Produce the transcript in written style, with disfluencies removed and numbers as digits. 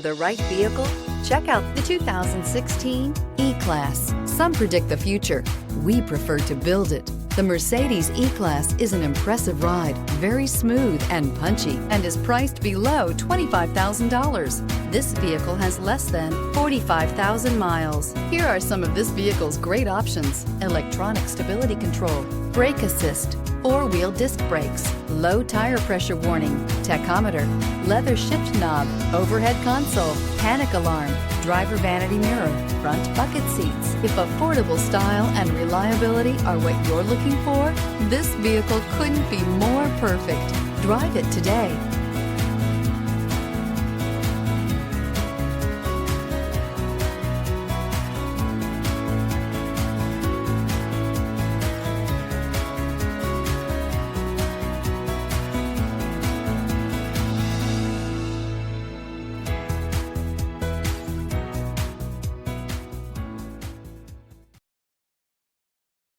The right vehicle? Check out the 2016 E-Class. Some predict the future. We prefer to build it. The Mercedes E-Class is an impressive ride, very smooth and punchy, and is priced below $25,000. This vehicle has less than 45,000 miles. Here are some of this vehicle's great options: electronic stability control, brake assist, four-wheel disc brakes, low tire pressure warning, tachometer, leather shift knob, overhead console, panic alarm, driver vanity mirror, front bucket seats. If affordable style and reliability are what you're looking for, this vehicle couldn't be more perfect. Drive it today.